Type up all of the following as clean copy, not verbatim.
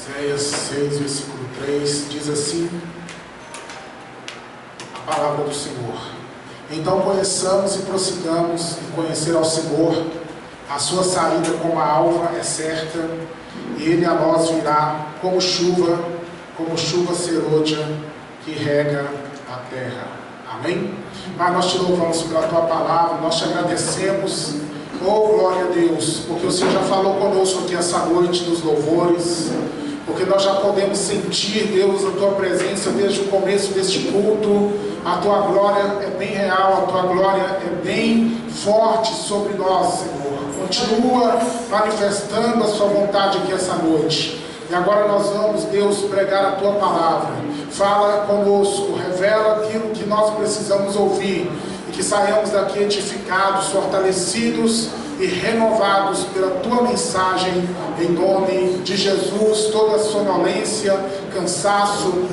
Oséias 6, versículo 3, diz assim a palavra do Senhor: Então conheçamos e prossigamos em conhecer ao Senhor. A sua saída como a alva é certa, e ele a nós virá como chuva serôdia que rega a terra. Amém? Pai, nós te louvamos pela tua palavra, nós te agradecemos, oh glória a Deus, porque o Senhor já falou conosco aqui essa noite nos louvores, porque nós já podemos sentir, Deus, a tua presença desde o começo deste culto. A tua glória é bem real, a tua glória é bem forte sobre nós, Senhor. Continua manifestando a sua vontade aqui essa noite. E agora nós vamos, Deus, pregar a tua palavra. Fala conosco, revela aquilo que nós precisamos ouvir, e que saiamos daqui edificados, fortalecidos e renovados pela tua mensagem, em nome de Jesus. Toda sonolência, cansaço,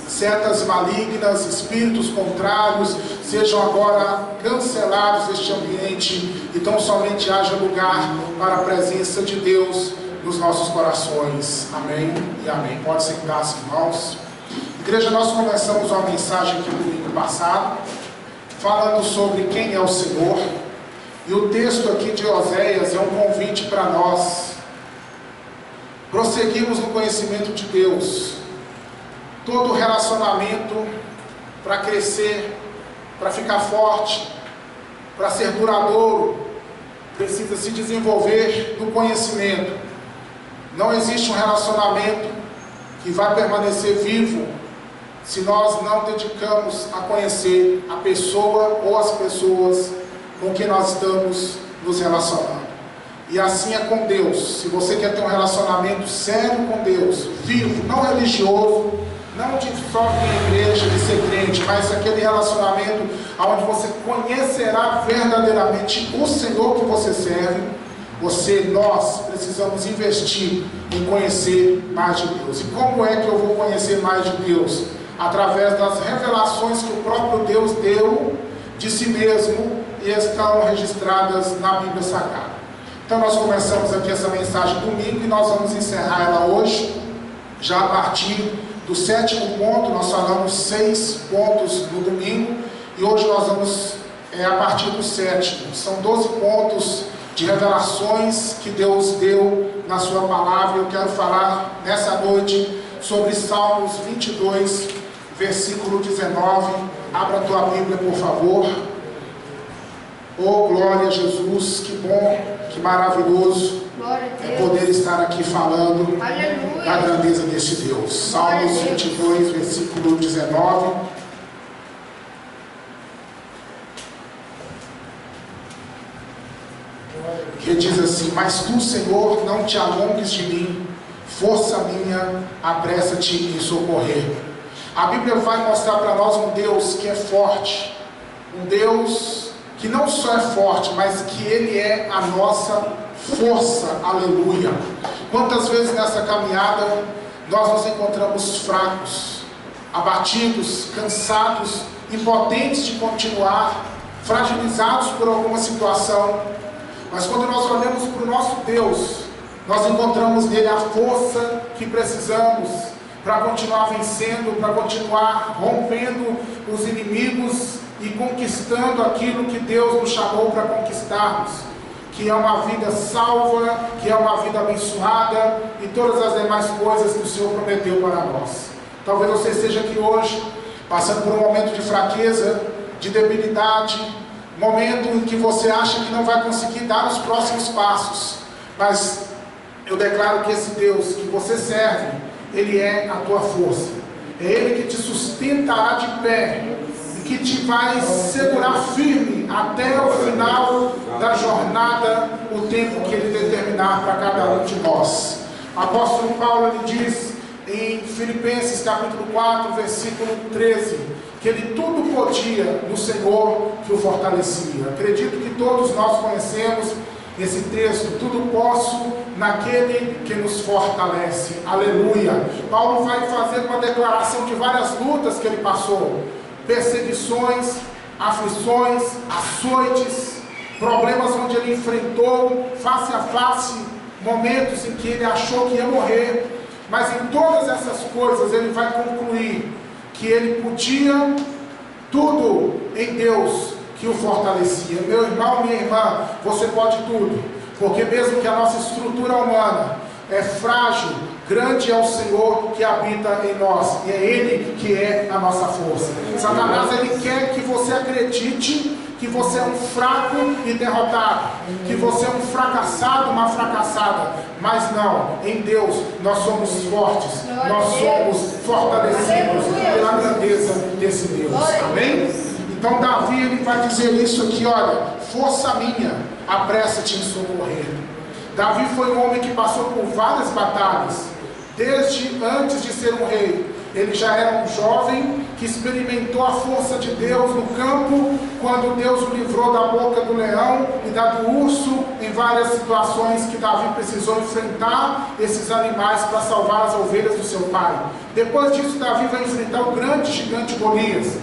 setas malignas, espíritos contrários, sejam agora cancelados deste ambiente, e tão somente haja lugar para a presença de Deus nos nossos corações. Amém e amém. Pode sentar-se, irmãos. Igreja, nós começamos uma mensagem aqui no domingo passado, falando sobre quem é o Senhor, e o texto aqui de Oséias é um convite para nós prosseguirmos no conhecimento de Deus. Todo relacionamento, para crescer, para ficar forte, para ser duradouro, precisa se desenvolver no conhecimento. Não existe um relacionamento que vai permanecer vivo se nós não dedicamos a conhecer a pessoa ou as pessoas com quem nós estamos nos relacionando. E assim é com Deus. Se você quer ter um relacionamento sério com Deus, vivo, não religioso, não de só em igreja, de ser crente, mas aquele relacionamento onde você conhecerá verdadeiramente o Senhor que você serve, nós precisamos investir em conhecer mais de Deus. E como é que eu vou conhecer mais de Deus? Através das revelações que o próprio Deus deu de si mesmo e estão registradas na Bíblia Sagrada. Então nós começamos aqui essa mensagem domingo e nós vamos encerrar ela hoje, já a partir do 7º ponto. Nós falamos 6 pontos no domingo, e hoje nós vamos a partir do 7º. São 12 pontos de revelações que Deus deu na sua palavra. Eu quero falar nessa noite sobre Salmos 22, versículo 19. Abra a tua Bíblia, por favor. Oh, glória a Jesus, que bom, que maravilhoso é poder estar aqui falando da grandeza deste Deus. Salmos 22, versículo 19. Que diz assim: Mas tu, Senhor, não te alongues de mim, força minha, apressa-te em socorrer. A Bíblia vai mostrar para nós um Deus que é forte, um Deus que não só é forte, mas que Ele é a nossa força. Aleluia. Quantas vezes nessa caminhada nós nos encontramos fracos, abatidos, cansados, impotentes de continuar, fragilizados por alguma situação, mas quando nós olhamos para o nosso Deus, nós encontramos nele a força que precisamos para continuar vencendo, para continuar rompendo os inimigos e conquistando aquilo que Deus nos chamou para conquistarmos, que é uma vida salva, que é uma vida abençoada e todas as demais coisas que o Senhor prometeu para nós. Talvez você esteja aqui hoje passando por um momento de fraqueza, de debilidade, momento em que você acha que não vai conseguir dar os próximos passos, mas eu declaro que esse Deus que você serve, Ele é a tua força, é Ele que te sustentará de pé, que te vai segurar firme até o final da jornada, o tempo que Ele determinar para cada um de nós. O apóstolo Paulo, ele diz em Filipenses capítulo 4, versículo 13, que ele tudo podia no Senhor que o fortalecia. Acredito que todos nós conhecemos esse texto: tudo posso naquele que nos fortalece. Aleluia. Paulo vai fazer uma declaração de várias lutas que ele passou: perseguições, aflições, açoites, problemas onde ele enfrentou face a face, momentos em que ele achou que ia morrer, Mas em todas essas coisas ele vai concluir que ele podia tudo em Deus que o fortalecia. Meu irmão, minha irmã, você pode tudo, porque mesmo que a nossa estrutura humana é frágil, grande é o Senhor que habita em nós, e é Ele que é a nossa força. Satanás, ele quer que você acredite que você é um fraco e derrotado, que você é um fracassado, uma fracassada, mas não, em Deus nós somos fortes, nós somos fortalecidos pela grandeza desse Deus, amém? Então Davi, ele vai dizer isso aqui, olha, força minha, apressa-te em socorrer. Davi foi um homem que passou por várias batalhas, desde antes de ser um rei. Ele já era um jovem que experimentou a força de Deus no campo, quando Deus o livrou da boca do leão e da do urso, em várias situações que Davi precisou enfrentar esses animais para salvar as ovelhas do seu pai. Depois disso, Davi vai enfrentar o grande gigante Golias.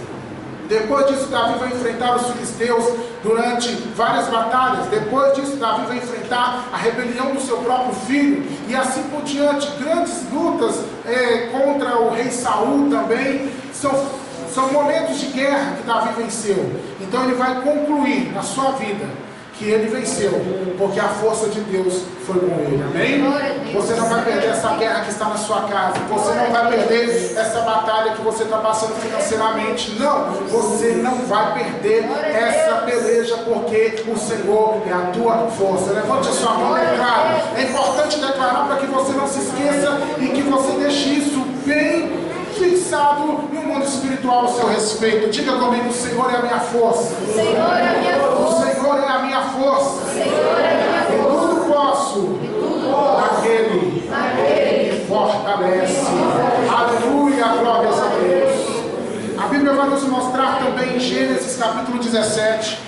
Depois disso, Davi vai enfrentar os filisteus durante várias batalhas. Depois disso, Davi vai enfrentar a rebelião do seu próprio filho. E assim por diante, grandes lutas contra o rei Saul também. São momentos de guerra que Davi venceu. Então ele vai concluir na sua vida que ele venceu, porque a força de Deus foi com ele, amém? Você não vai perder essa guerra que está na sua casa, você não vai perder essa batalha que você está passando financeiramente, não, você não vai perder essa peleja, porque o Senhor é a tua força. Levante a sua mão, declare. É importante declarar para que você não se esqueça e que você deixe isso bem fixado no mundo espiritual ao seu respeito. Diga comigo: o Senhor é a minha força. O Senhor é a minha força. O Senhor é a minha força. O Senhor é a minha força. E tudo posso naquele que me fortalece. Aleluia, glórias a Deus. A Bíblia vai nos mostrar também em Gênesis capítulo 17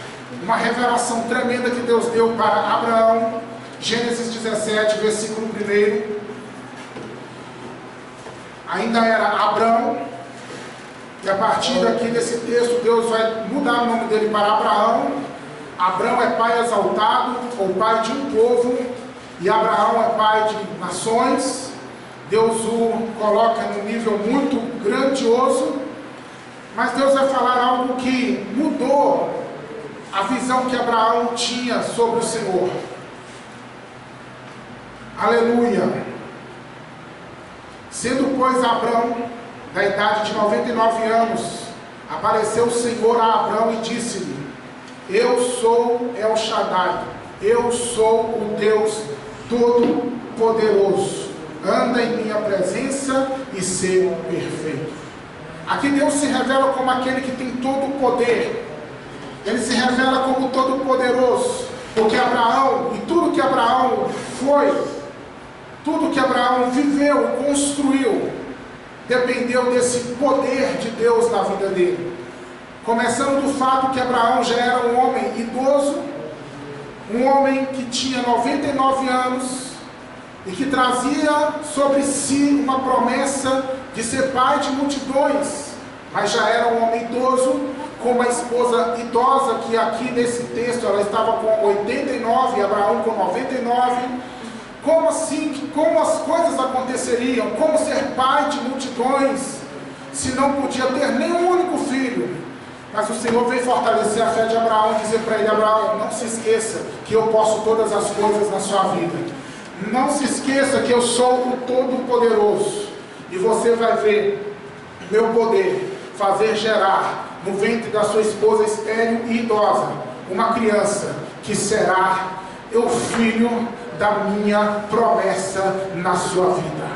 uma revelação tremenda que Deus deu para Abraão. Gênesis 17, versículo 1. Ainda era Abrão, e a partir daqui desse texto Deus vai mudar o nome dele para Abraão. Abrão é pai exaltado, ou pai de um povo, e Abraão é pai de nações. Deus o coloca num nível muito grandioso, mas Deus vai falar algo que mudou a visão que Abraão tinha sobre o Senhor. Aleluia. Sendo, pois, Abrão da idade de 99 anos, apareceu o Senhor a Abrão e disse-lhe: eu sou El Shaddai, eu sou o Deus Todo-Poderoso, anda em minha presença e ser perfeito. Aqui Deus se revela como aquele que tem todo o poder, ele se revela como Todo-Poderoso, porque Abraão, e tudo que Abraão foi, tudo que Abraão viveu e construiu, dependeu desse poder de Deus na vida dele. Começando do fato que Abraão já era um homem idoso, um homem que tinha 99 anos, e que trazia sobre si uma promessa de ser pai de multidões, mas já era um homem idoso, com uma esposa idosa, que aqui nesse texto ela estava com 89, Abraão com 99, Como assim? Como as coisas aconteceriam? Como ser pai de multidões, se não podia ter nenhum único filho? Mas o Senhor veio fortalecer a fé de Abraão e dizer para ele: Abraão, não se esqueça que eu posso todas as coisas na sua vida. Não se esqueça que eu sou o Todo-Poderoso. E você vai ver meu poder fazer gerar no ventre da sua esposa estéril e idosa uma criança que será o filho da minha promessa na sua vida.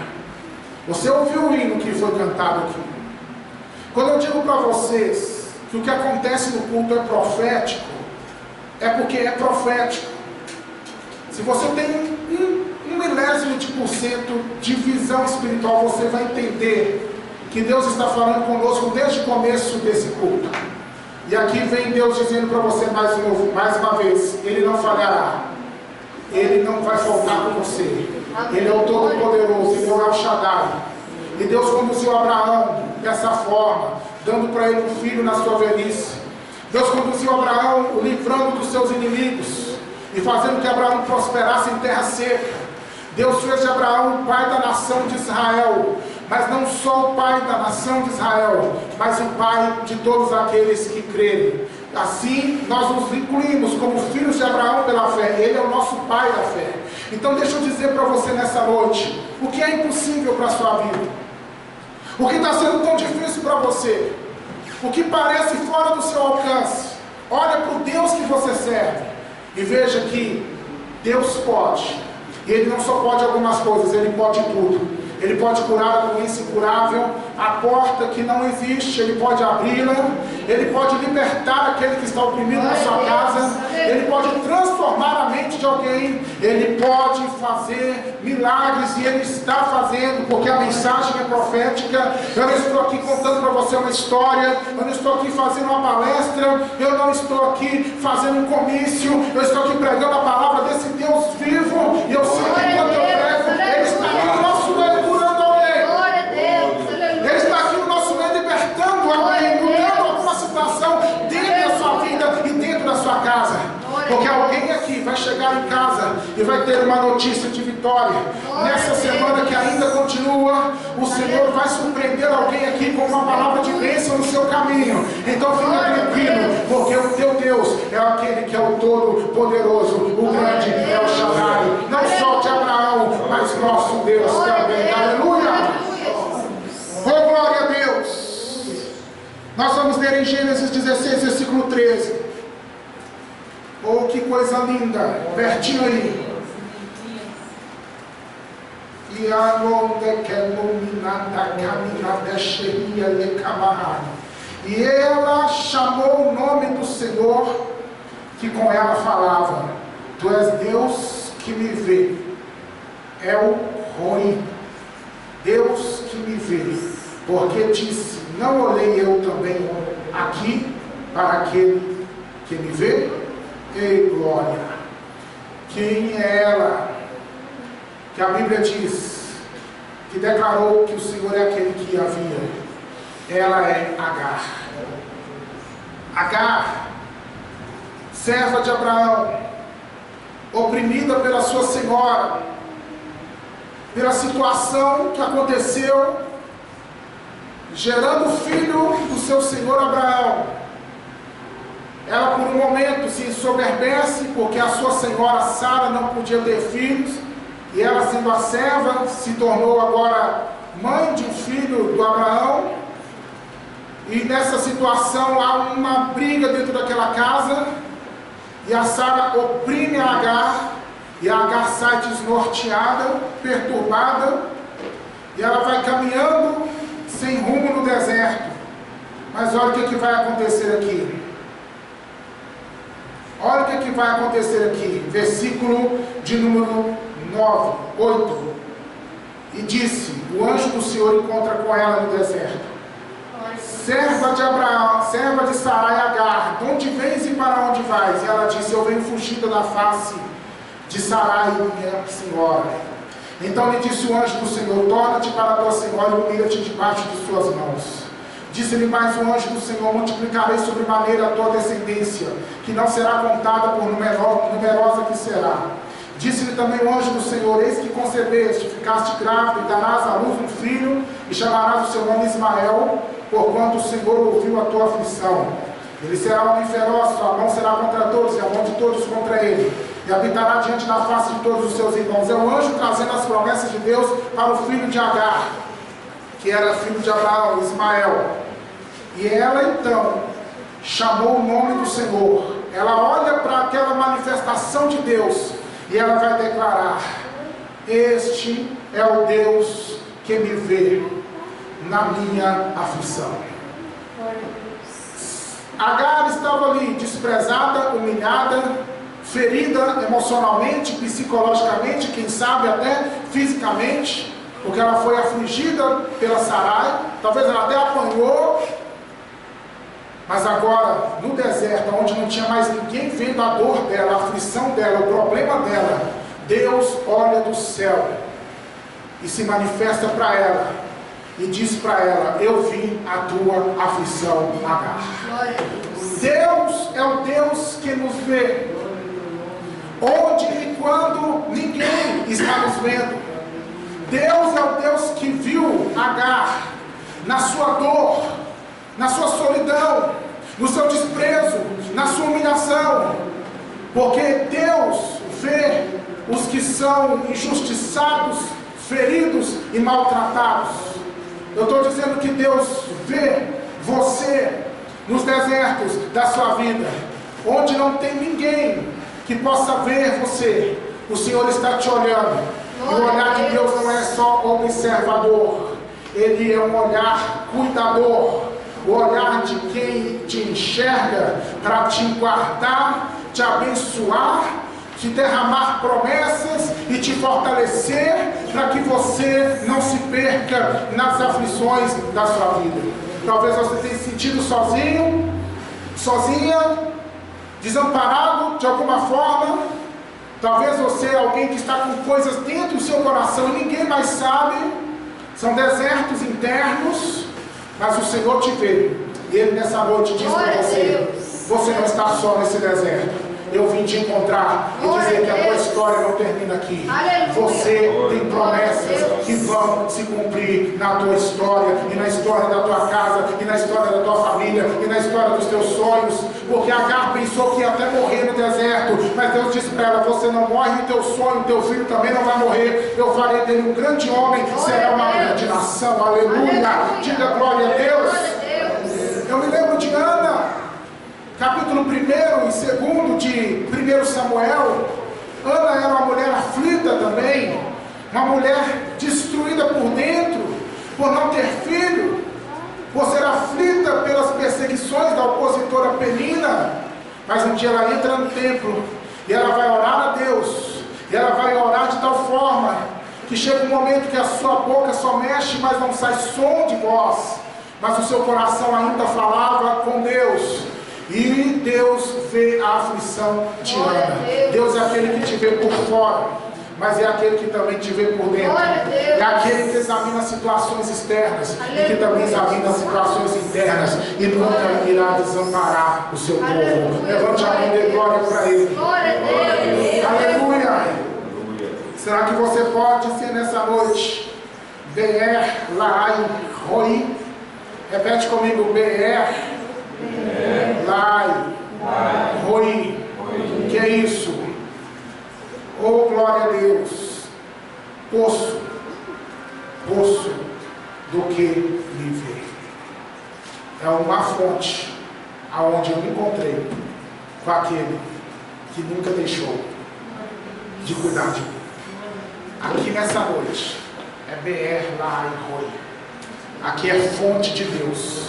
Você ouviu o hino que foi cantado aqui? Quando eu digo para vocês que o que acontece no culto é profético, é porque é profético. Se você tem um milésimo de % de visão espiritual, você vai entender que Deus está falando conosco desde o começo desse culto. E aqui vem Deus dizendo para você mais uma vez: Ele não falhará. Ele não vai faltar com você. Ele é o Todo-Poderoso, Ele é o El Shaddai. E Deus conduziu Abraão dessa forma, dando para ele um filho na sua velhice. Deus conduziu Abraão o livrando dos seus inimigos e fazendo que Abraão prosperasse em terra seca. Deus fez de Abraão o pai da nação de Israel, mas não só o pai da nação de Israel, mas o pai de todos aqueles que crerem. Assim, nós nos incluímos como filhos de Abraão pela fé. Ele é o nosso pai da fé. Então deixa eu dizer para você nessa noite, o que é impossível para a sua vida? O que está sendo tão difícil para você? O que parece fora do seu alcance? Olha para o Deus que você serve e veja que Deus pode. E Ele não só pode algumas coisas, Ele pode tudo. Ele pode curar a doença incurável, a porta que não existe, Ele pode abri-la. Ele pode libertar aquele que está oprimido na sua casa. Ele pode transformar a mente de alguém. Ele pode fazer milagres e Ele está fazendo, porque a mensagem é profética. Eu não estou aqui contando para você uma história, eu não estou aqui fazendo uma palestra, eu não estou aqui fazendo um comício, eu estou aqui pregando a palavra desse Deus vivo. E eu sei que enquanto eu prego, Ele está aqui no nosso meio curando alguém. Ele está aqui no nosso meio libertando alguém, mudando alguma situação dentro da sua vida e dentro da sua casa. Porque alguém aqui vai chegar em casa e vai ter uma notícia de vitória. Nessa semana que ainda continua, o Senhor vai surpreender alguém aqui com uma palavra de bênção no seu caminho. Então fica tranquilo, porque o teu Deus é aquele que é o Todo-Poderoso, o grande é o Shaddai. Não só de Abraão, mas nosso Deus também. Aleluia! Oh, glória a Deus! Nós vamos ler em Gênesis 16, versículo 13. Oh, que coisa linda, pertinho aí. E ela chamou o nome do Senhor, que com ela falava: Tu és Deus que me vê. El Roi, Deus que me vê. Porque disse: Não olhei eu também aqui para aquele que me vê? Ei, glória! Quem é ela? Que a Bíblia diz que declarou que o Senhor é aquele que a via. Ela é Agar. Agar, serva de Abraão, oprimida pela sua senhora, pela situação que aconteceu, gerando filho do seu senhor Abraão. Ela por um momento se ensoberbece, porque a sua senhora Sara não podia ter filhos, e ela, sendo a serva, se tornou agora mãe de um filho do Abraão. E nessa situação há uma briga dentro daquela casa, e a Sara oprime a Agar, e a Agar sai desnorteada, perturbada, e ela vai caminhando sem rumo no deserto. Mas olha o que vai acontecer aqui. Olha o que vai acontecer aqui, versículo de número 8. E disse: o anjo do Senhor encontra com ela no deserto. Serva de Abraão, serva de Sarai, Agar, de onde vens e para onde vais? E ela disse: eu venho fugida da face de Sarai, minha senhora. Então lhe disse o anjo do Senhor: torna-te para a tua senhora e humilha-te debaixo de suas mãos. Disse-lhe mais o anjo do Senhor: multiplicarei sobremaneira a tua descendência, que não será contada por numerosa que será. Disse-lhe também o anjo do Senhor: eis que concebeste, ficaste grávida, e darás à luz um filho, e chamarás o seu nome Ismael, porquanto o Senhor ouviu a tua aflição. Ele será um homem feroz, sua mão será contra todos, e a mão de todos contra ele, e habitará diante da face de todos os seus irmãos. É o anjo trazendo as promessas de Deus para o filho de Agar, que era filho de Abraão, Ismael. E ela então chamou o nome do Senhor. Ela olha para aquela manifestação de Deus e ela vai declarar: este é o Deus que me vê na minha aflição. Agar estava ali desprezada, humilhada, ferida emocionalmente, psicologicamente, quem sabe até fisicamente, porque ela foi afligida pela Sarai, talvez ela até apanhou. Mas agora, no deserto, onde não tinha mais ninguém vendo a dor dela, a aflição dela, o problema dela, Deus olha do céu e se manifesta para ela e diz para ela: eu vi a tua aflição, Agar. Deus é o Deus que nos vê. onde e quando ninguém está nos vendo. Deus é o Deus que viu Agar na sua dor, na sua solidão, no seu desprezo, na sua humilhação, porque Deus vê os que são injustiçados, feridos e maltratados. Eu estou dizendo que Deus vê você nos desertos da sua vida, onde não tem ninguém que possa ver você. O Senhor está te olhando. E o olhar de Deus não é só observador, Ele é um olhar cuidador, o olhar de quem te enxerga para te guardar, te abençoar, te derramar promessas e te fortalecer para que você não se perca nas aflições da sua vida. Talvez você tenha se sentido sozinho, sozinha, desamparado de alguma forma. Talvez você é alguém que está com coisas dentro do seu coração e ninguém mais sabe. São desertos internos, mas o Senhor te vê. E Ele nessa noite diz para você: você não está só nesse deserto. Eu vim te encontrar e dizer que a tua história não termina aqui. Você tem promessas que vão se cumprir na tua história, e na história da tua casa, e na história da tua família, e na história dos teus sonhos. Porque Agar pensou que ia até morrer no deserto, mas Deus disse para ela: você não morre, e teu sonho, teu filho também não vai morrer. Eu farei dele um grande homem, será uma grande nação. Aleluia! Diga glória a Deus. Eu me lembro de Ana, capítulo 1 e 2 de 1 Samuel. Ana era uma mulher aflita também, uma mulher destruída por dentro, por não ter filho, por ser aflita pelas perseguições da opositora Penina. Mas um dia ela entra no templo e ela vai orar a Deus, e ela vai orar de tal forma que chega um momento que a sua boca só mexe, mas não sai som de voz, mas o seu coração ainda falava com Deus. E Deus vê a aflição de Ana. Deus é aquele que te vê por fora, mas é aquele que também te vê por dentro. É aquele que examina situações externas e que também examina situações internas, e nunca irá desamparar o seu povo. Levante a mão de glória para Ele. Aleluia. Será que você pode ser nessa noite Be'er Lahai Roi? Repete comigo: Be'er Lahai Roi. Que é isso? Oh, glória a Deus. Poço do que viver. É uma fonte aonde eu me encontrei com aquele que nunca deixou de cuidar de mim. Aqui nessa noite é Be'er Lahai Roi. Aqui é fonte de Deus,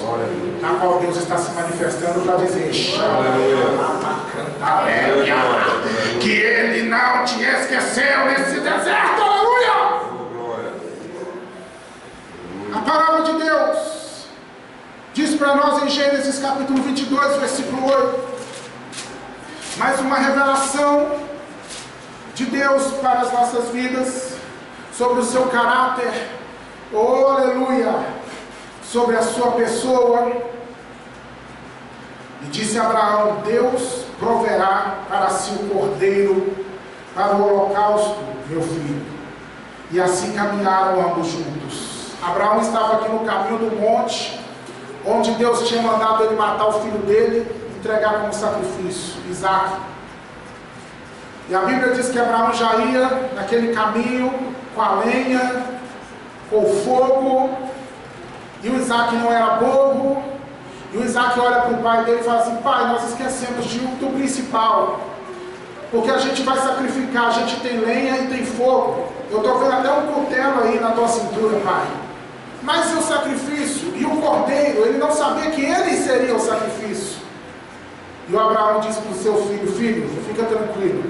na qual Deus está se manifestando para dizer: que Ele não te esqueceu nesse deserto. Aleluia! A palavra de Deus diz para nós em Gênesis capítulo 22, versículo 8, mais uma revelação de Deus para as nossas vidas, sobre o seu caráter. Oh, aleluia! Sobre a sua pessoa. E disse Abraão: Deus proverá para si o cordeiro para o holocausto, meu filho. E assim caminharam ambos juntos. Abraão estava aqui no caminho do monte, onde Deus tinha mandado ele matar o filho dele, entregar como sacrifício, Isaac. E a Bíblia diz que Abraão já ia naquele caminho com a lenha, com o fogo. E o Isaac não era bobo. E o Isaac olha para o pai dele e fala assim: pai, nós esquecemos do principal, porque a gente vai sacrificar, a gente tem lenha e tem fogo. Eu estou vendo até um cutelo aí na tua cintura, pai. Mas e o sacrifício? E o cordeiro? Ele não sabia que ele seria o sacrifício. E o Abraão disse para o seu filho: filho, fica tranquilo,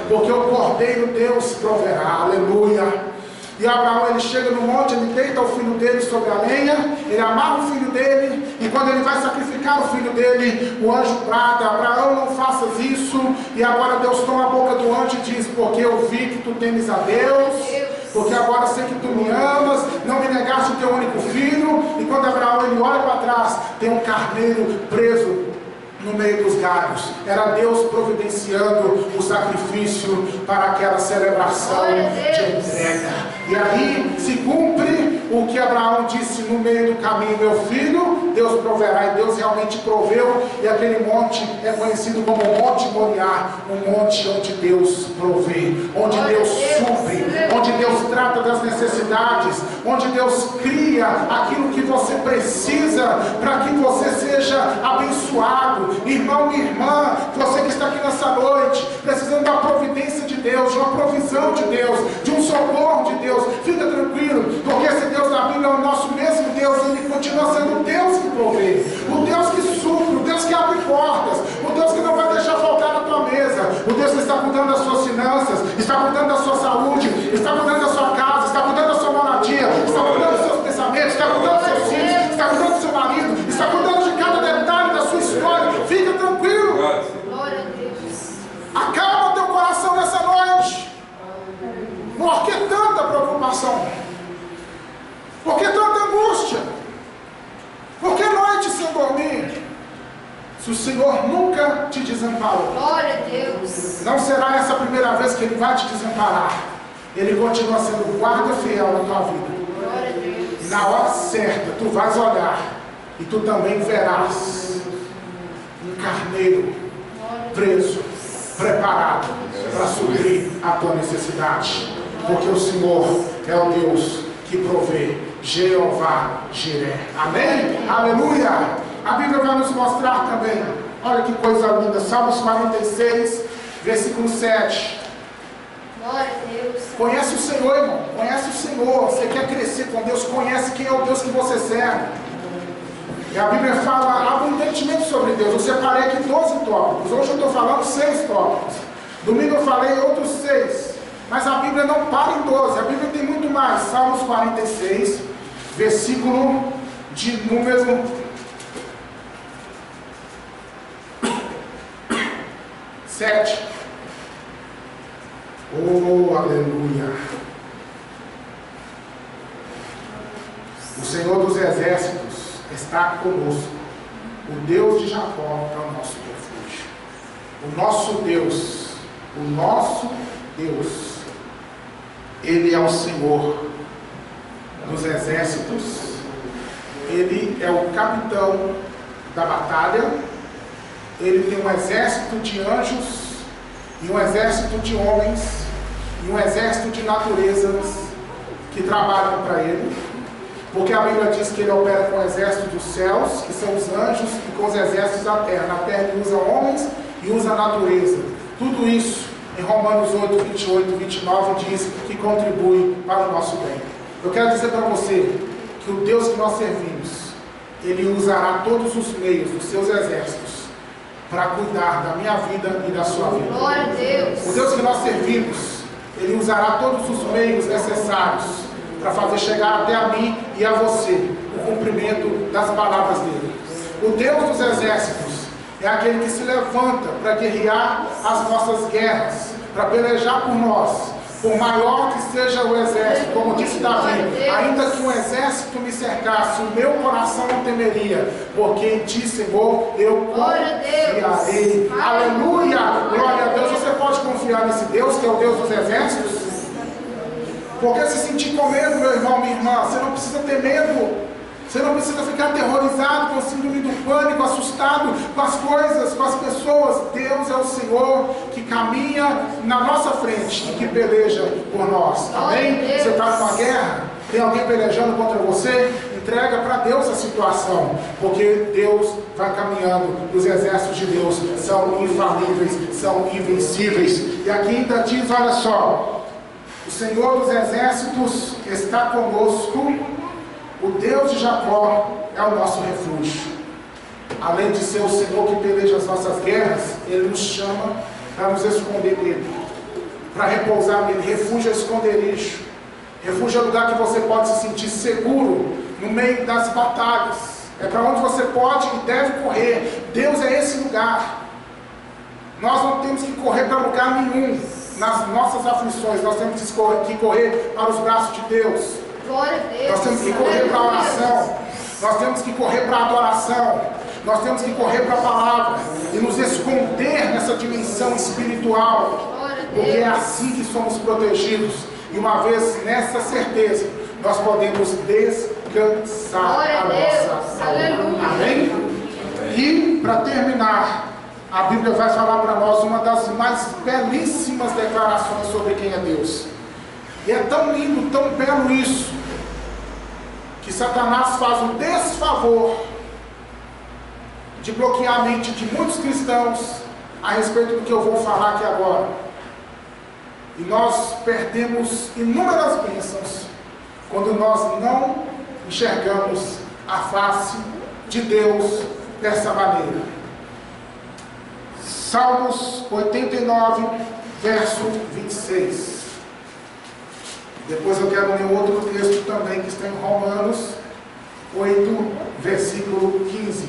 porque o cordeiro Deus proverá. Aleluia. E Abraão, ele chega no monte, ele deita o filho dele sobre a lenha, ele amarra o filho dele, e quando ele vai sacrificar o filho dele, o anjo brada: Abraão, não faças isso. E agora Deus toma a boca do anjo e diz: porque eu vi que tu temes a Deus, porque agora sei que tu me amas, não me negaste o teu único filho. E quando Abraão ele olha para trás, tem um carneiro preso no meio dos galhos. Era Deus providenciando o sacrifício para aquela celebração de entrega. E aí se cumpre o que Abraão disse no meio do caminho: meu filho, Deus proverá. E Deus realmente proveu, e aquele monte é conhecido como Monte Moriá, um monte onde Deus provê, onde Deus supre, onde Deus trata das necessidades, onde Deus cria aquilo que você precisa para que você seja abençoado. Irmão e irmã, você que está aqui nessa noite, precisando da providência de Deus, de uma provisão de Deus, de um socorro de Deus, fica tranquilo, porque esse Deus da Bíblia é o nosso mesmo Deus. Ele continua sendo o Deus que provê, o Deus que supre, o Deus que abre portas, o Deus que não vai deixar faltar na tua mesa, o Deus que está cuidando das suas finanças, está cuidando da sua saúde, está cuidando da sua casa, está cuidando da sua moradia, está cuidando dos seus pensamentos, está cuidando dos seus filhos, está cuidando do seu marido, está cuidando de cada detalhe da sua história. Fica tranquilo. Glória a Deus. Acalma teu coração nessa noite. Por que tanta preocupação? Por que tanta angústia? Por que noite sem dormir? Se o Senhor nunca te desamparou, Glória a Deus. não será essa a primeira vez que Ele vai te desamparar. Ele continua sendo o guarda fiel na tua vida. Glória a Deus. E na hora certa, tu vais olhar e tu também verás um carneiro preso, preparado para suprir a tua necessidade. Porque o Senhor é o Deus que provê, Jeová Jiré. Amém? Aleluia! A Bíblia vai nos mostrar também, olha que coisa linda, Salmos 46, versículo 7. Glória a Deus. Conhece o Senhor, irmão, conhece o Senhor. Você quer crescer com Deus, conhece quem é o Deus que você serve. E a Bíblia fala abundantemente sobre Deus. Eu separei aqui 12 tópicos, hoje eu estou falando 6 tópicos. Domingo eu falei outros 6. Mas a Bíblia não para em 12, a Bíblia tem muito mais. Salmos 46, versículo de número 7. Oh, aleluia! O Senhor dos Exércitos está conosco. O Deus de Jacó é o nosso refúgio. O nosso Deus, Ele é o Senhor dos Exércitos. Ele é o capitão da batalha. Ele tem um exército de anjos e um exército de homens e um exército de naturezas que trabalham para Ele. Porque a Bíblia diz que Ele opera com o exército dos céus, que são os anjos, e com os exércitos da terra. Na terra Ele usa homens e usa a natureza. Tudo isso em Romanos 8, 28 e 29 diz que contribui para o nosso bem. Eu quero dizer para você que o Deus que nós servimos, Ele usará todos os meios dos seus exércitos para cuidar da minha vida e da sua vida. Glória a Deus. O Deus que nós servimos, Ele usará todos os meios necessários para fazer chegar até a mim e a você o cumprimento das palavras dele. O Deus dos exércitos é aquele que se levanta para guerrear as nossas guerras, para pelejar por nós. Por maior que seja o exército, como disse Davi, ainda que um exército me cercasse, o meu coração não temeria, porque em ti, Senhor, eu confiarei. Aleluia! Glória a Deus. Você pode confiar nesse Deus, que é o Deus dos exércitos? Porque se sentir com medo, meu irmão, minha irmã, você não precisa ter medo. Você não precisa ficar aterrorizado com o síndrome do pânico, assustado com as coisas, com as pessoas. Deus é o Senhor que caminha na nossa frente e que peleja por nós. Amém? Você está numa guerra, tem alguém pelejando contra você? Entrega para Deus a situação, porque Deus vai caminhando. Os exércitos de Deus são infalíveis, são invencíveis. E aqui ainda diz, olha só: o Senhor dos exércitos está conosco. O Deus de Jacó é o nosso refúgio. Além de ser o Senhor que peleja as nossas guerras, Ele nos chama para nos esconder nele, para repousar nele. Refúgio é esconderijo. Refúgio é lugar que você pode se sentir seguro no meio das batalhas. É para onde você pode e deve correr. Deus é esse lugar. Nós não temos que correr para lugar nenhum nas nossas aflições. Nós temos que correr para os braços de Deus. Glória a Deus. Nós temos que correr para a oração. Nós temos que correr para a adoração. Nós temos que correr para a palavra e nos esconder nessa dimensão espiritual, porque é assim que somos protegidos. E uma vez nessa certeza, nós podemos descansar a nossa alma. Amém? E para terminar, a Bíblia vai falar para nós uma das mais belíssimas declarações sobre quem é Deus. E é tão lindo, tão belo isso, que Satanás faz o desfavor de bloquear a mente de muitos cristãos a respeito do que eu vou falar aqui agora. E nós perdemos inúmeras bênçãos quando nós não enxergamos a face de Deus dessa maneira. Salmos 89, verso 26. Depois eu quero ler outro texto também que está em Romanos 8, versículo 15.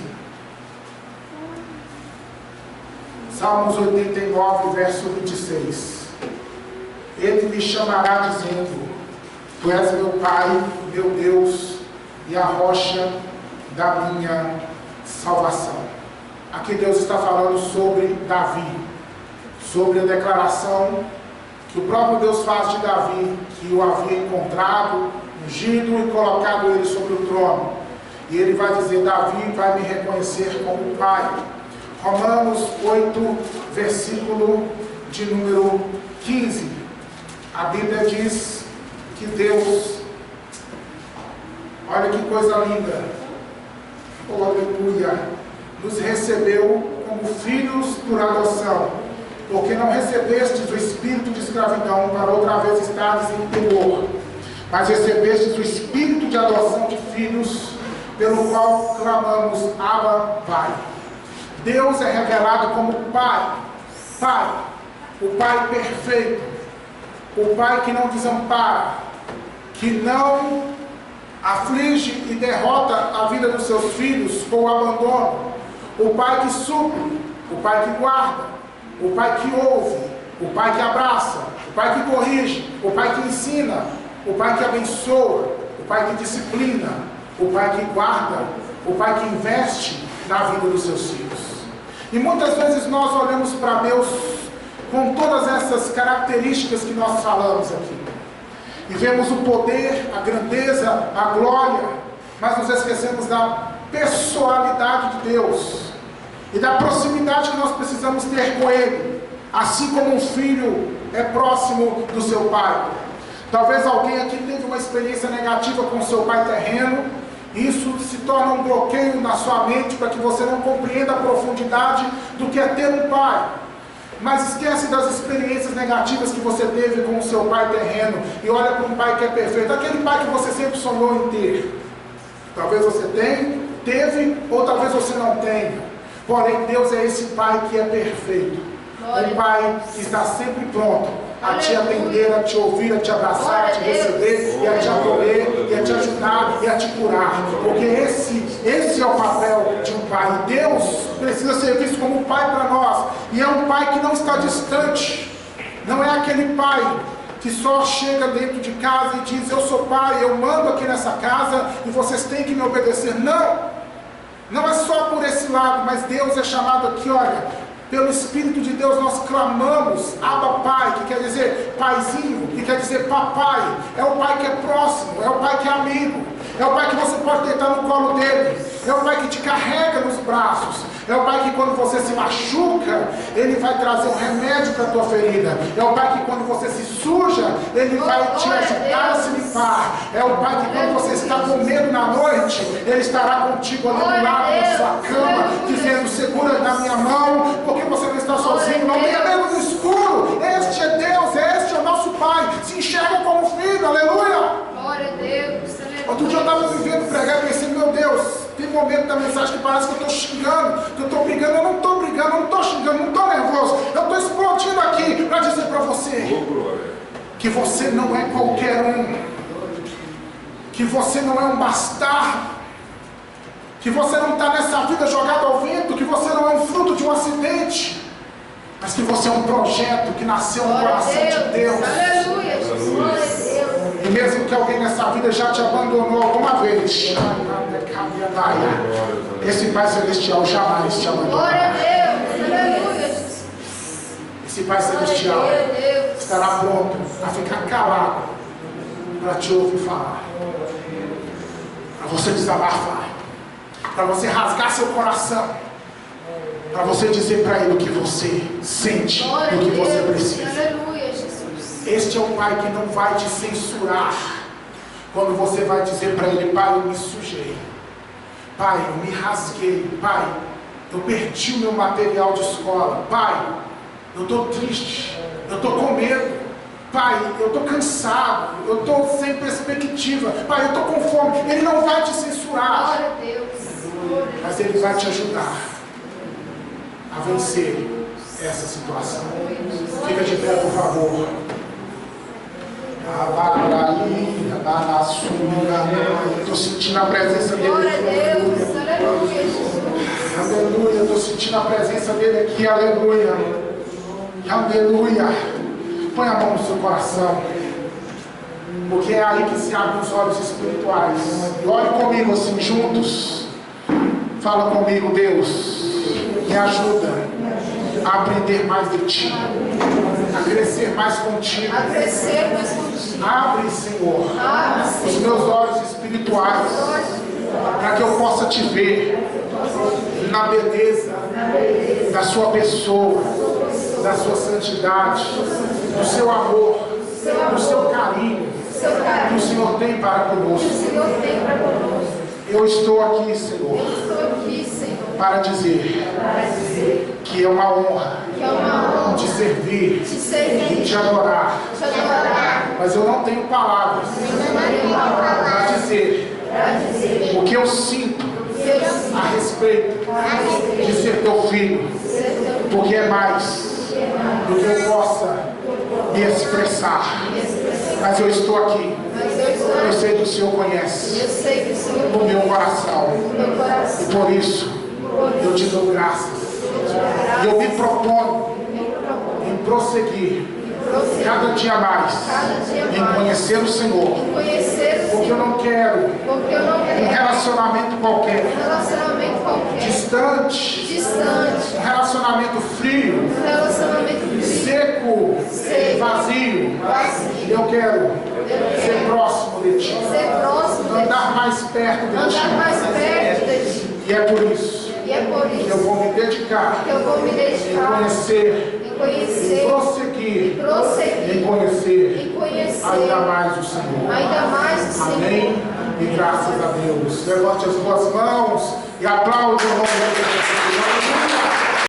Salmos 89, verso 26. Ele me chamará dizendo: Tu és meu Pai, meu Deus, e a rocha da minha salvação. Aqui Deus está falando sobre Davi, sobre a declaração que o próprio Deus faz de Davi, que o havia encontrado, ungido e colocado ele sobre o trono. E ele vai dizer: Davi vai me reconhecer como Pai. Romanos 8, versículo de número 15. A Bíblia diz que Deus, olha que coisa linda, oh, aleluia, nos recebeu como filhos por adoção, porque não recebestes o espírito de escravidão para outra vez estares em temor, mas recebestes o espírito de adoção de filhos, pelo qual clamamos: Abba, Pai. Deus é revelado como Pai, Pai, o Pai perfeito, o Pai que não desampara, que não aflige e derrota a vida dos seus filhos com o abandono, o Pai que supre, o Pai que guarda, o Pai que ouve, o Pai que abraça, o Pai que corrige, o Pai que ensina, o Pai que abençoa, o Pai que disciplina, o Pai que guarda, o Pai que investe na vida dos seus filhos. E muitas vezes nós olhamos para Deus com todas essas características que nós falamos aqui, e vemos o poder, a grandeza, a glória, mas nos esquecemos da pessoalidade de Deus e da proximidade que nós precisamos ter com Ele, assim como um filho é próximo do seu pai. Talvez alguém aqui teve uma experiência negativa com o seu pai terreno, e isso se torna um bloqueio na sua mente para que você não compreenda a profundidade do que é ter um pai. Mas esquece das experiências negativas que você teve com o seu pai terreno e olha para um pai que é perfeito, aquele pai que você sempre sonhou em ter. Talvez você teve, ou talvez você não tenha. Porém, Deus é esse pai que é perfeito. Um pai que está sempre pronto a te atender, a te ouvir, a te abraçar, a te receber, e a te acolher, e a te ajudar, e a te curar. Porque esse é o papel de um pai. Deus precisa ser visto como um pai para nós. E é um pai que não está distante. Não é aquele pai que só chega dentro de casa e diz: eu sou pai, eu mando aqui nessa casa e vocês têm que me obedecer. Não é só por esse lado, mas Deus é chamado aqui, olha, pelo Espírito de Deus nós clamamos Abba Pai, que quer dizer paizinho, que quer dizer papai. É o pai que é próximo, é o pai que é amigo, é o pai que você pode deitar no colo dele, é o pai que te carrega nos braços, é o pai que quando você se machuca, ele vai trazer um remédio para a tua ferida, é o pai que quando você se suja, ele vai te ajudar a se limpar, é o pai que quando você está com medo na noite, ele estará contigo ali do lado da sua cama, dizendo: segura na minha mão, porque você não está sozinho, não tenha medo do escuro. Este é Deus, este é o nosso pai. Se enxerga como filho, aleluia. Glória a Deus. Outro dia eu estava vivendo pregar e pensei: meu Deus, tem momento da mensagem que parece que eu estou xingando, que eu estou brigando. Eu não estou brigando, eu não estou xingando, não estou nervoso. Eu estou explodindo aqui para dizer para você que você não é qualquer um, que você não é um bastardo, que você não está nessa vida jogado ao vento, que você não é um fruto de um acidente, mas que você é um projeto que nasceu no coração de Deus. Aleluia, Jesus. E Mesmo que alguém nessa vida já te abandonou alguma vez, esse Pai Celestial jamais te Glória a abandonará. Deus. Aleluia, Jesus. Esse Pai Celestial Glória a Deus. estará pronto a ficar calado para te ouvir falar, para você desabafar, para você rasgar seu coração, para você dizer para Ele o que você sente e o que você precisa. Aleluia, Jesus. Este é o Pai que não vai te censurar quando você vai dizer para Ele: Pai, eu me sujei, Pai, eu me rasguei, Pai, eu perdi o meu material de escola, Pai, eu estou triste, eu estou com medo, Pai, eu estou cansado, eu estou sem perspectiva, Pai, eu estou com fome. Ele não vai te censurar, Glória a Deus. mas Ele vai te ajudar a vencer essa situação. Fica de pé, por favor. Estou sentindo a presença dele Glória a aqui. Deus. Aleluia, Jesus. Aleluia. Estou sentindo a presença dele aqui. Aleluia. Aleluia. Põe a mão no seu coração, porque é aí que se abrem os olhos espirituais. E olhe comigo assim, juntos. Fala comigo: Deus, me ajuda a aprender mais de Ti, a crescer mais contigo. A crescer mais contigo. Abre, Senhor, Abre, os Senhor. meus olhos espirituais, para que eu possa Te ver na beleza da Sua pessoa, da Sua santidade, do Seu amor, do Seu carinho que o Senhor tem para conosco. O Senhor tem para conosco. Eu estou aqui, Senhor, Eu estou aqui, Senhor, para dizer que é uma honra que é uma honra te servir, te servir, te adorar, te adorar. mas eu não tenho palavras para dizer o que eu sinto a respeito de ser teu filho, porque é mais do que eu possa me expressar. Mas eu estou aqui. Eu sei que o Senhor conhece Eu sei que o Senhor o meu coração, meu coração. e por isso eu te dou graças. E eu me proponho em prosseguir cada dia mais em conhecer o Senhor, Conhecer o porque eu Senhor. não quero Porque eu não um quero relacionamento qualquer, um relacionamento qualquer, distante, distante, um relacionamento frio, um relacionamento frio, seco, vazio. Eu quero ser próximo de Ti, ser próximo de Ti, andar mais perto de andar mais Ti. perto de Ti. E é por isso E é por que eu isso vou me dedicar que eu vou me em dedicar conhecer, em em conhecer, prosseguir, prosseguir, em conhecer em conhecer ainda mais o Senhor. ainda mais o Senhor. Amém? E graças a Deus. Levante as duas mãos e aplaude o nome de Deus.